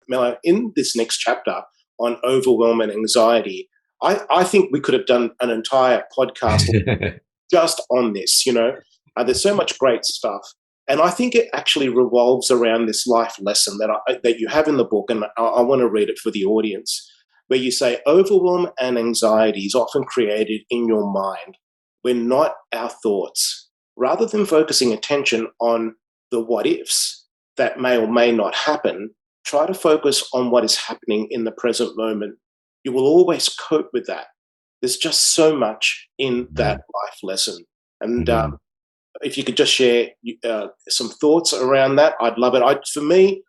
Mello, in this next chapter on overwhelm and anxiety, I think we could have done an entire podcast just on this. There's so much great stuff. And I think it actually revolves around this life lesson that you have in the book, and I want to read it for the audience, where you say overwhelm and anxiety is often created in your mind. We're not our thoughts. Rather than focusing attention on the what ifs that may or may not happen, try to focus on what is happening in the present moment. You will always cope with that. There's just so much in that life lesson. And if you could just share some thoughts around that, I'd love it. For me,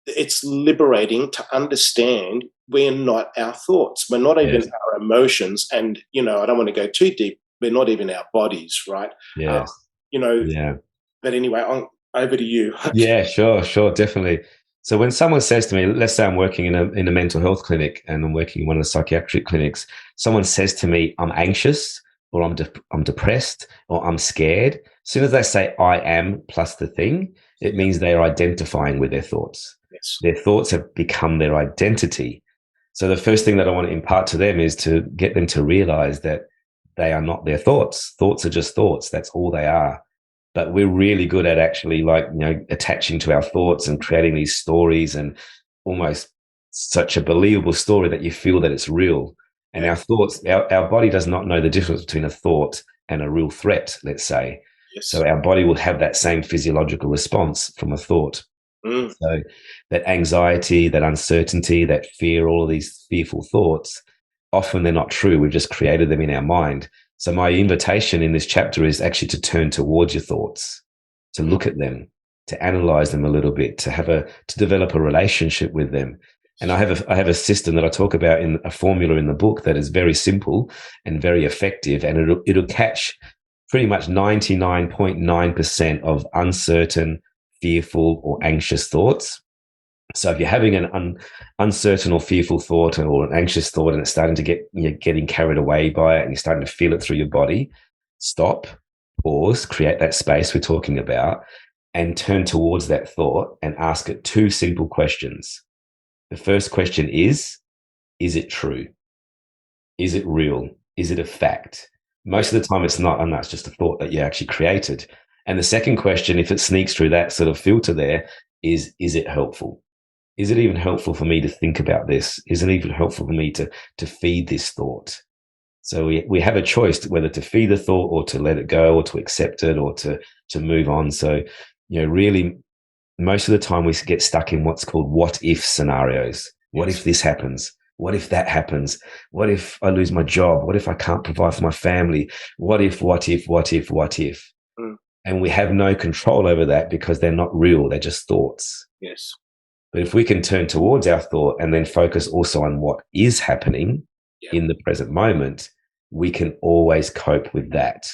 it's liberating to understand we're not our thoughts. We're not even our emotions. And, I don't want to go too deep. We're not even our bodies, right? Yes. But anyway, over to you. Yeah, sure, definitely. So when someone says to me, let's say I'm working in a mental health clinic and I'm working in one of the psychiatric clinics, someone says to me, I'm anxious, or I'm depressed, or I'm scared. As soon as they say I am plus the thing, it means they are identifying with their thoughts. Yes. Their thoughts have become their identity. So the first thing that I want to impart to them is to get them to realize that they are not their thoughts. Thoughts are just thoughts. That's all they are. But we're really good at actually attaching to our thoughts and creating these stories, and almost such a believable story that you feel that it's real. And our thoughts, our body does not know the difference between a thought and a real threat, let's say. Yes. So our body will have that same physiological response from a thought. So that anxiety, that uncertainty, that fear, all of these fearful thoughts, often they're not true. We've just created them in our mind. So my invitation in this chapter is actually to turn towards your thoughts, to look at them, to analyze them a little bit, to develop a relationship with them. And I have a system that I talk about in a formula in the book that is very simple and very effective, and it'll catch pretty much 99.9% of uncertain, fearful, or anxious thoughts. So if you're having an uncertain or fearful thought or an anxious thought, and it's starting to you're getting carried away by it, and you're starting to feel it through your body, stop, pause, create that space we're talking about, and turn towards that thought and ask it two simple questions. The first question is it true? Is it real? Is it a fact? Most of the time it's not, and that's just a thought that you actually created. And the second question, if it sneaks through that sort of filter there, is it helpful? Is it even helpful for me to think about this? Is it even helpful for me to feed this thought? So we have a choice whether to feed the thought or to let it go or to accept it or to move on. So, really, most of the time we get stuck in what's called what if scenarios. What if this happens? What if that happens? What if I lose my job? What if I can't provide for my family? What if? And we have no control over that because they're not real. They're just thoughts. Yes. But if we can turn towards our thought and then focus also on what is happening in the present moment, we can always cope with that.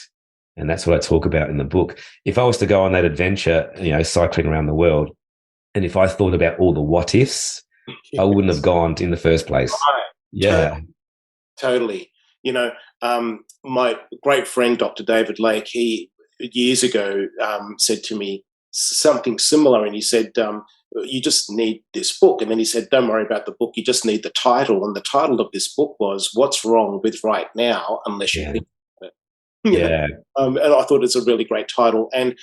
And that's what I talk about in the book. If I was to go on that adventure, cycling around the world, and if I thought about all the what ifs, I wouldn't have gone in the first place. Right. Yeah. Totally. My great friend, Dr. David Lake, he years ago said to me something similar, and he said, you just need this book. And then he said, don't worry about the book, you just need the title. And the title of this book was What's Wrong with Right Now Unless You Think About It. And I thought it's a really great title. And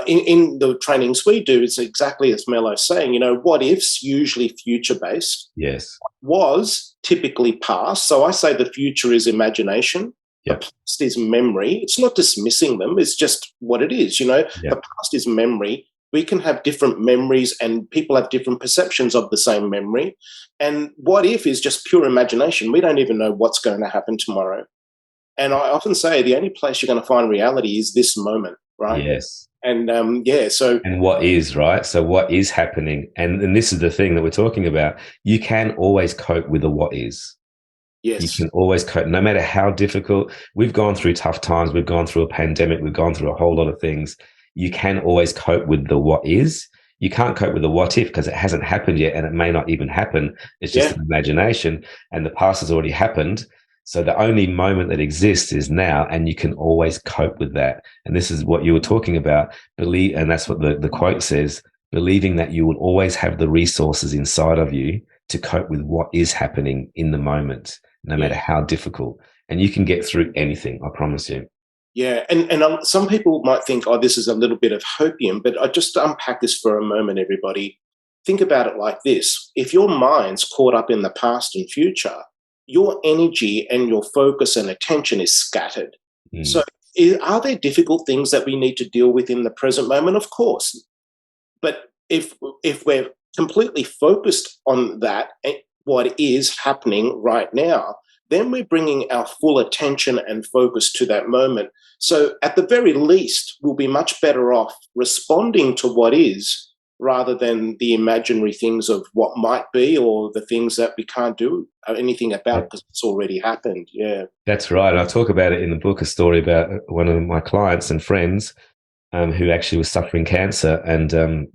in the trainings we do, it's exactly as Mello's saying, what ifs, usually future-based. Yes. Was typically past. So I say the future is imagination. Yep. The past is memory. It's not dismissing them. It's just what it is. The past is memory. We can have different memories, and people have different perceptions of the same memory. And what if is just pure imagination. We don't even know what's going to happen tomorrow. And I often say the only place you're going to find reality is this moment, right? Yes. And and what is, right? So what is happening? And this is the thing that we're talking about. You can always cope with the what is. Yes. You can always cope, no matter how difficult. We've gone through tough times. We've gone through a pandemic. We've gone through a whole lot of things. You can always cope with the what is. You can't cope with the what if because it hasn't happened yet, and it may not even happen. It's just an imagination, and the past has already happened. So the only moment that exists is now, and you can always cope with that. And this is what you were talking about. And that's what the quote says, believing that you will always have the resources inside of you to cope with what is happening in the moment, no matter how difficult. And you can get through anything, I promise you. Yeah, and some people might think, oh, this is a little bit of hopium, but I just unpack this for a moment, everybody. Think about it like this. If your mind's caught up in the past and future, your energy and your focus and attention is scattered. So are there difficult things that we need to deal with in the present moment? Of course. But if we're completely focused on that, what is happening right now, then we're bringing our full attention and focus to that moment. So at the very least, we'll be much better off responding to what is rather than the imaginary things of what might be or the things that we can't do anything about because it's already happened. Yeah. That's right. I talk about it in the book, a story about one of my clients and friends who actually was suffering cancer, and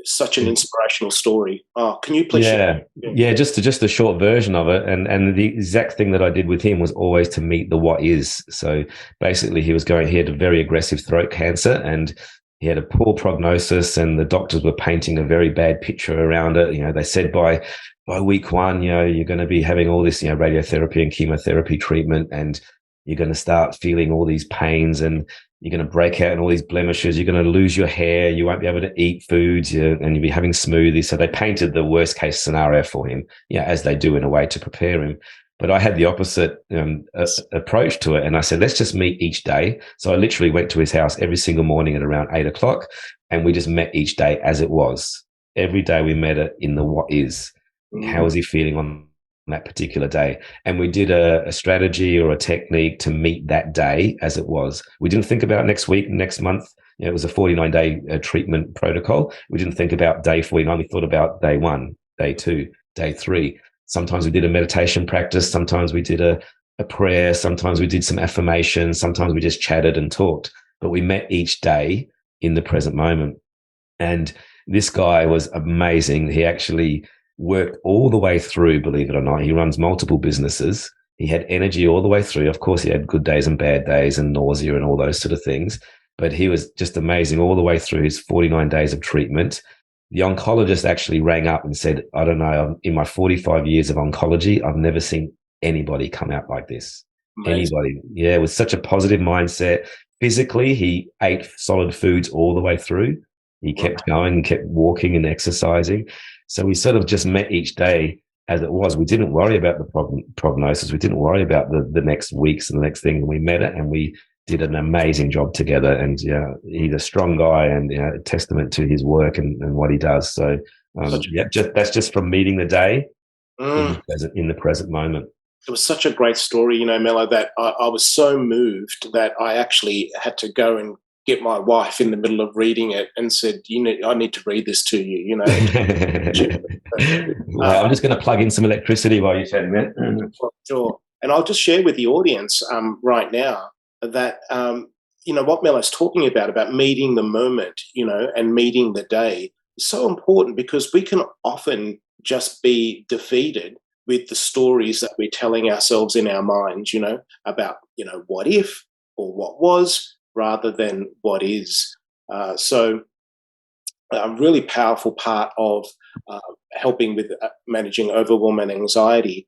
such an inspirational story. Oh, can you please share? Yeah, just a short version of it. And the exact thing that I did with him was always to meet the what is. So basically he had a very aggressive throat cancer, and he had a poor prognosis, and the doctors were painting a very bad picture around it. You know, they said by week 1, you know, you're going to be having all this, you know, radiotherapy and chemotherapy treatment, and you're going to start feeling all these pains, and you're going to break out in all these blemishes. You're going to lose your hair. You won't be able to eat foods, and you'll be having smoothies. So they painted the worst case scenario for him, you know, as they do in a way to prepare him. But I had the opposite approach to it. And I said, let's just meet each day. So I literally went to his house every single morning at around 8 o'clock. And we just met each day as it was. Every day we met it in the what is. How is he feeling on that particular day? And we did a strategy or a technique to meet that day as it was. We didn't think about next week, next month. You know, it was a 49-day treatment protocol. We didn't think about day 49. We thought about day 1, day 2, day 3. Sometimes we did a meditation practice. Sometimes we did a prayer. Sometimes we did some affirmations. Sometimes we just chatted and talked. But we met each day in the present moment. And this guy was amazing. He actually worked all the way through, believe it or not. He runs multiple businesses. He had energy all the way through. Of course, he had good days and bad days and nausea and all those sort of things. But he was just amazing all the way through his 49 days of treatment. The oncologist actually rang up and said, I don't know, in my 45 years of oncology, I've never seen anybody come out like this. Amazing. Anybody. Yeah, with such a positive mindset. Physically, he ate solid foods all the way through. He kept going, kept walking and exercising. So we sort of just met each day as it was. We didn't worry about the prognosis. We didn't worry about the next weeks and the next thing. We met it and we did an amazing job together. And yeah, he's a strong guy, and you know, a testament to his work and what he does. So that's just from meeting the day in the present moment. It was such a great story, you know, Mello, that I was so moved that I actually had to go and get my wife in the middle of reading it and said, I need to read this to you, you know. Well, I'm just going to plug in some electricity while you're chatting, man. Sure. And I'll just share with the audience right now that, you know, what Mello's talking about meeting the moment, you know, and meeting the day is so important, because we can often just be defeated with the stories that we're telling ourselves in our minds, you know, about, you know, what if or what was, rather than what is. So a really powerful part of helping with managing overwhelm and anxiety